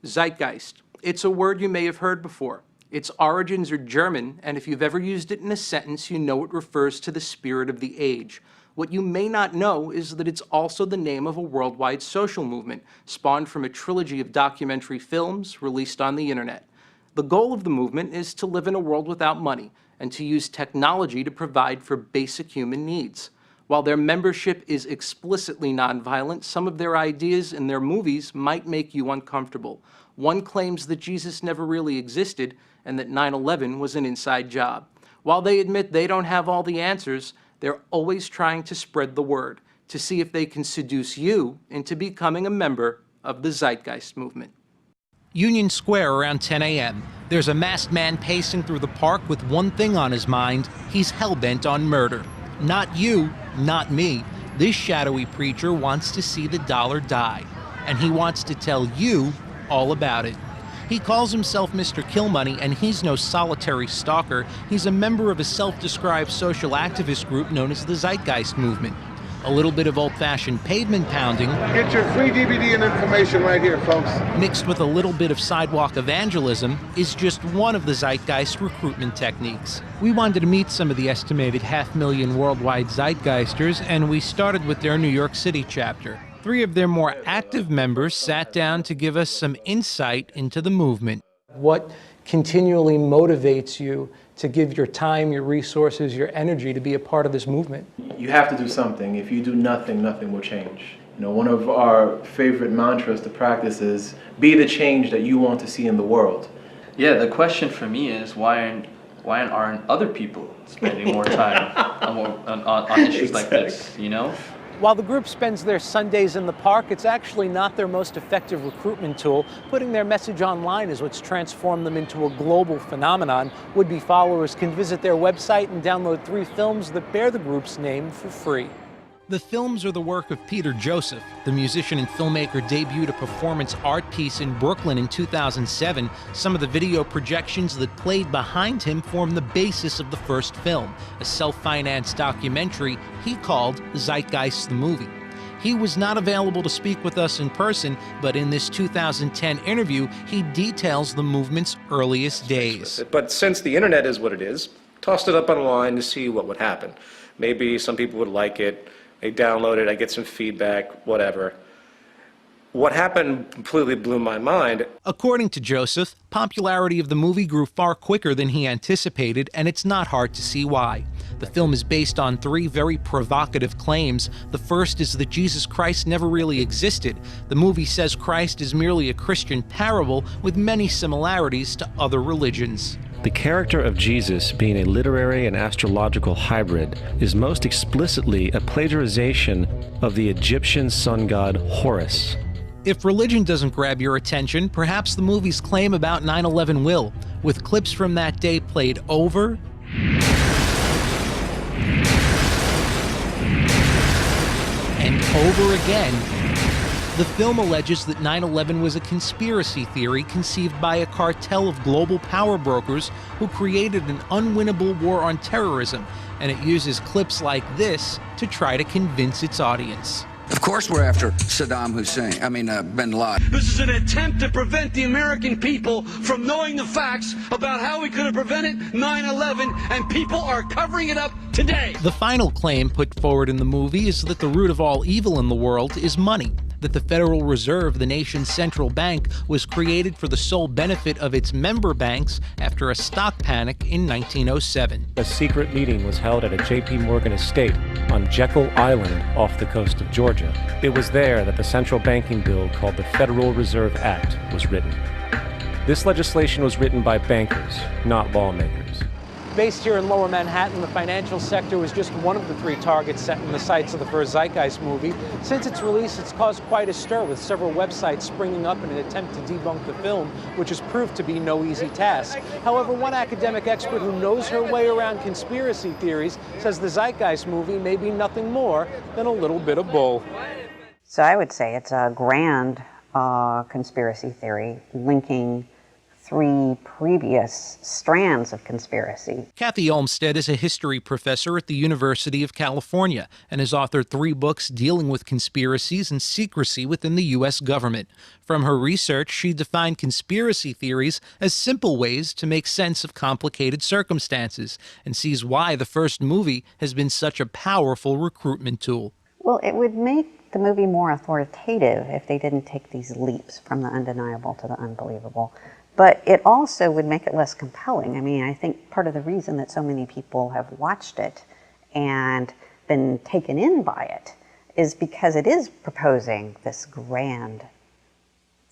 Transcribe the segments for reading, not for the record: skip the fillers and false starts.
Zeitgeist. It's a word you may have heard before. Its origins are German, and if you've ever used it in a sentence, you know it refers to the spirit of the age. What you may not know is that it's also the name of a worldwide social movement, spawned from a trilogy of documentary films released on the internet. The goal of the movement is to live in a world without money, and to use technology to provide for basic human needs. While their membership is explicitly nonviolent, some of their ideas and their movies might make you uncomfortable. One claims that Jesus never really existed and that 9/11 was an inside job. While they admit they don't have all the answers, they're always trying to spread the word, to see if they can seduce you into becoming a member of the Zeitgeist movement. Union Square around 10 a.m. There's a masked man pacing through the park with one thing on his mind. He's hell-bent on murder. Not you, not me. This shadowy preacher wants to see the dollar die, and he wants to tell you all about it. He calls himself Mr. Killmoney, and he's no solitary stalker. He's a member of a self-described social activist group known as the Zeitgeist movement. A little bit of old-fashioned pavement pounding, get your free DVD and information right here, folks, mixed with a little bit of sidewalk evangelism, is just one of the Zeitgeist recruitment techniques. We wanted to meet some of the estimated 500,000 worldwide Zeitgeisters, and we started with their New York City chapter. 3 of their more active members sat down to give us some insight into the movement. What continually motivates you to give your time, your resources, your energy to be a part of this movement? You have to do something. If you do nothing, nothing will change. You know, one of our favorite mantras to practice is be the change that you want to see in the world. Yeah, the question for me is why aren't other people spending more time on issues like this, you know? While the group spends their Sundays in the park, it's actually not their most effective recruitment tool. Putting their message online is what's transformed them into a global phenomenon. Would-be followers can visit their website and download 3 films that bear the group's name for free. The films are the work of Peter Joseph. The musician and filmmaker debuted a performance art piece in Brooklyn in 2007. Some of the video projections that played behind him form the basis of the first film, a self-financed documentary he called Zeitgeist the Movie. He was not available to speak with us in person, but in this 2010 interview, he details the movement's earliest days. But since the internet is what it is, tossed it up online to see what would happen. Maybe some people would like it. I download it, I get some feedback, whatever. What happened completely blew my mind. According to Joseph, popularity of the movie grew far quicker than he anticipated, and it's not hard to see why. The film is based on 3 very provocative claims. The first is that Jesus Christ never really existed. The movie says Christ is merely a Christian parable with many similarities to other religions. The character of Jesus, being a literary and astrological hybrid, is most explicitly a plagiarization of the Egyptian sun god Horus. If religion doesn't grab your attention, perhaps the movie's claim about 9/11 will, with clips from that day played over and over again. The film alleges that 9/11 was a conspiracy theory conceived by a cartel of global power brokers who created an unwinnable war on terrorism, and it uses clips like this to try to convince its audience. Of course we're after Saddam Hussein, bin Laden. This is an attempt to prevent the American people from knowing the facts about how we could have prevented 9/11, and people are covering it up today. The final claim put forward in the movie is that the root of all evil in the world is money, that the Federal Reserve, the nation's central bank, was created for the sole benefit of its member banks after a stock panic in 1907. A secret meeting was held at a J.P. Morgan estate on Jekyll Island off the coast of Georgia. It was there that the central banking bill called the Federal Reserve Act was written. This legislation was written by bankers, not lawmakers. Based here in Lower Manhattan, the financial sector was just one of the 3 targets set in the sights of the first Zeitgeist movie. Since its release, it's caused quite a stir, with several websites springing up in an attempt to debunk the film, which has proved to be no easy task. However, one academic expert who knows her way around conspiracy theories says the Zeitgeist movie may be nothing more than a little bit of bull. So I would say it's a grand conspiracy theory linking 3 previous strands of conspiracy. Kathy Olmsted is a history professor at the University of California and has authored 3 books dealing with conspiracies and secrecy within the U.S. government. From her research, she defined conspiracy theories as simple ways to make sense of complicated circumstances and sees why the first movie has been such a powerful recruitment tool. Well, it would make the movie more authoritative if they didn't take these leaps from the undeniable to the unbelievable. But it also would make it less compelling. I mean, I think part of the reason that so many people have watched it and been taken in by it is because it is proposing this grand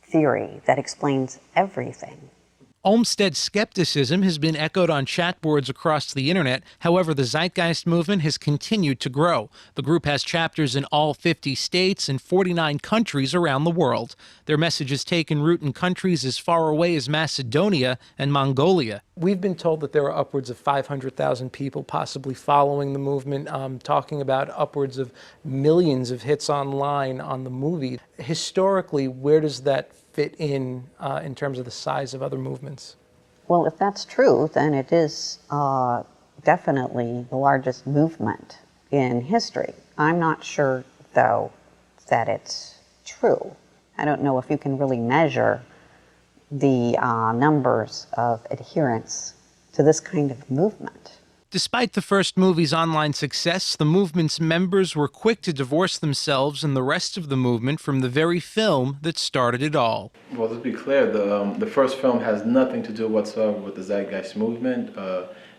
theory that explains everything. Olmsted's skepticism has been echoed on chat boards across the internet. However, the Zeitgeist movement has continued to grow. The group has chapters in all 50 states and 49 countries around the world. Their message has taken root in countries as far away as Macedonia and Mongolia. We've been told that there are upwards of 500,000 people possibly following the movement, talking about upwards of millions of hits online on the movie. Historically, where does that fit in terms of the size of other movements? Well, if that's true, then it is definitely the largest movement in history. I'm not sure, though, that it's true. I don't know if you can really measure the numbers of adherents to this kind of movement. Despite the first movie's online success, the movement's members were quick to divorce themselves and the rest of the movement from the very film that started it all. Well, let's be clear, the first film has nothing to do whatsoever with the Zeitgeist movement.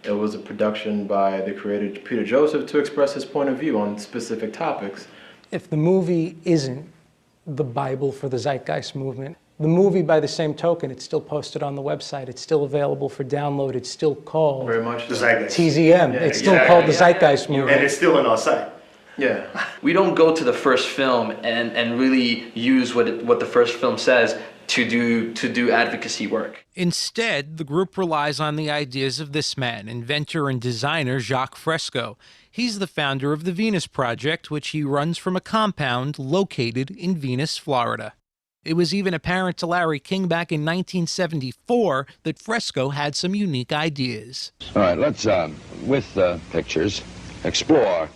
It was a production by the creator Peter Joseph to express his point of view on specific topics. If the movie isn't the Bible for the Zeitgeist movement, the movie, by the same token, it's still posted on the website. It's still available for download. It's still called Very much the Zeitgeist. TZM. Yeah, it's still called the Zeitgeist movement. And it's still on our site. Yeah. We don't go to the first film and really use what the first film says to do advocacy work. Instead, the group relies on the ideas of this man, inventor and designer Jacques Fresco. He's the founder of the Venus Project, which he runs from a compound located in Venus, Florida. It was even apparent to Larry King back in 1974 that Fresco had some unique ideas. All right, let's, with pictures, explore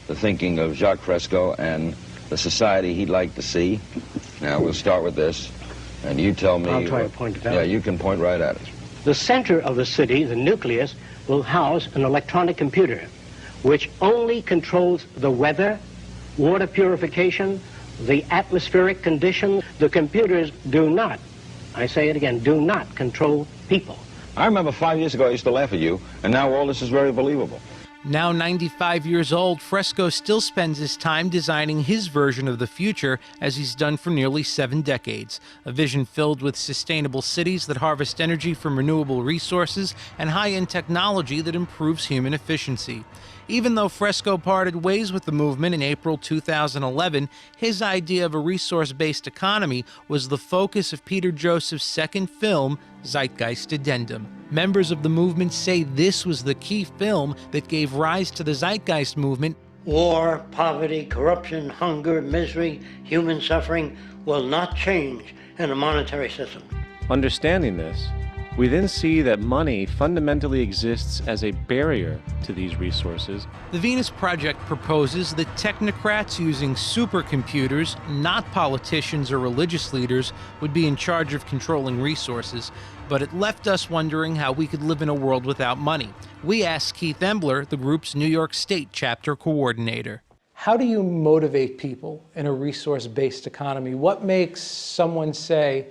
the thinking of Jacques Fresco and the society he'd like to see. Now, we'll start with this, and you tell me... I'll try to point it out. Yeah, you can point right at it. The center of the city, the nucleus, will house an electronic computer, which only controls the weather, water purification, the atmospheric conditions. The computers do not, I say it again, do not control people. I remember 5 years ago I used to laugh at you, and now all this is very believable. Now 95 years old, Fresco still spends his time designing his version of the future, as he's done for nearly 7 decades. A vision filled with sustainable cities that harvest energy from renewable resources and high-end technology that improves human efficiency. Even though Fresco parted ways with the movement in April 2011, his idea of a resource-based economy was the focus of Peter Joseph's second film, Zeitgeist Addendum. Members of the movement say this was the key film that gave rise to the Zeitgeist movement. War, poverty, corruption, hunger, misery, human suffering will not change in a monetary system. Understanding this, we then see that money fundamentally exists as a barrier to these resources. The Venus Project proposes that technocrats using supercomputers, not politicians or religious leaders, would be in charge of controlling resources, but it left us wondering how we could live in a world without money. We asked Keith Embler, the group's New York State chapter coordinator. How do you motivate people in a resource-based economy? What makes someone say,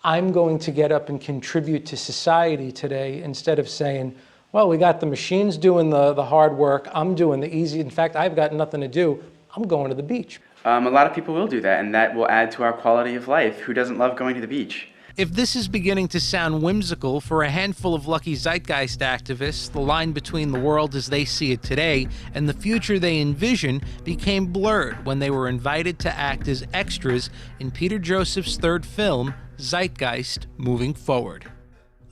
I'm going to get up and contribute to society today, instead of saying, well, we got the machines doing the hard work, I'm doing the easy. In fact, I've got nothing to do, I'm going to the beach. A lot of people will do that, and that will add to our quality of life. Who doesn't love going to the beach? If this is beginning to sound whimsical for a handful of lucky Zeitgeist activists, the line between the world as they see it today and the future they envision became blurred when they were invited to act as extras in Peter Joseph's third film, Zeitgeist Moving Forward.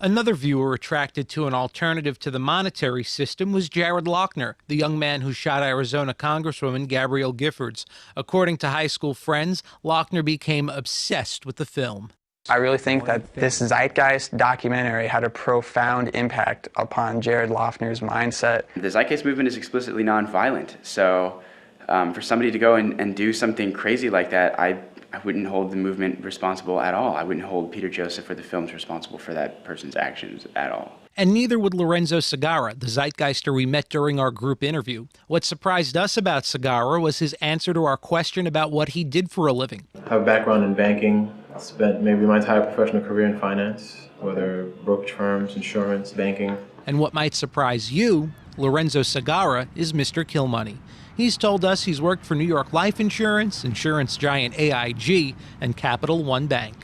Another viewer attracted to an alternative to the monetary system was Jared Lochner, the young man who shot Arizona Congresswoman Gabrielle Giffords. According to high school friends, Lochner became obsessed with the film. I really think that this Zeitgeist documentary had a profound impact upon Jared Loughner's mindset. The Zeitgeist movement is explicitly nonviolent, so for somebody to go and do something crazy like that, I wouldn't hold the movement responsible at all. I wouldn't hold Peter Joseph or the films responsible for that person's actions at all. And neither would Lorenzo Segarra, the Zeitgeister we met during our group interview. What surprised us about Segarra was his answer to our question about what he did for a living. I have a background in banking. I spent maybe my entire professional career in finance, whether brokerage firms, insurance, banking. And what might surprise you, Lorenzo Segarra is Mr. Killmoney. He's told us he's worked for New York Life Insurance, insurance giant AIG, and Capital One Bank.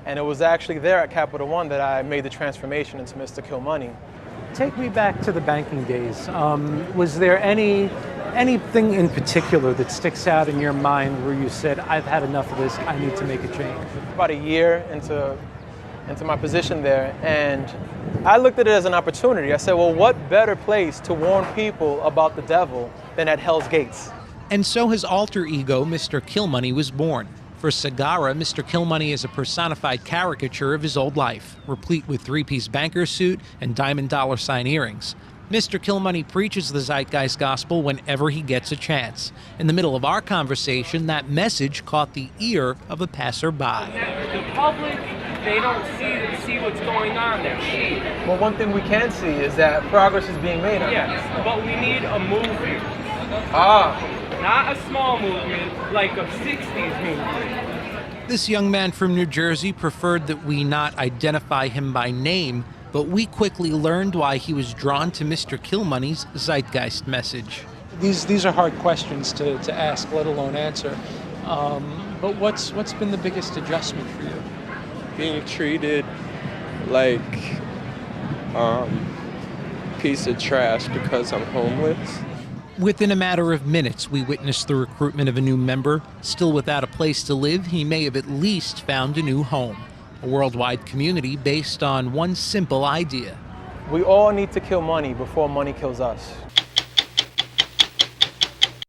And it was actually there at Capital One that I made the transformation into Mr. Killmoney. Take me back to the banking days. Was there anything in particular that sticks out in your mind where you said, I've had enough of this, I need to make a change? About a year into my position there, and I looked at it as an opportunity. I said, well, what better place to warn people about the devil than at Hell's Gates? And so his alter ego, Mr. Killmoney, was born. For Segarra, Mr. Killmoney is a personified caricature of his old life, replete with three-piece banker suit and diamond dollar sign earrings. Mr. Killmoney preaches the Zeitgeist gospel whenever he gets a chance. In the middle of our conversation, that message caught the ear of a passerby. The public, they don't see what's going on there. Well, one thing we can see is that progress is being made. Yes, but we need a movement. Not a small movement, like a 60s movement. This young man from New Jersey preferred that we not identify him by name, but we quickly learned why he was drawn to Mr. Killmoney's Zeitgeist message. These are hard questions to ask, let alone answer. But what's been the biggest adjustment for you? Being treated like piece of trash because I'm homeless. Within a matter of minutes, we witnessed the recruitment of a new member. Still without a place to live, he may have at least found a new home. A worldwide community based on one simple idea. We all need to kill money before money kills us.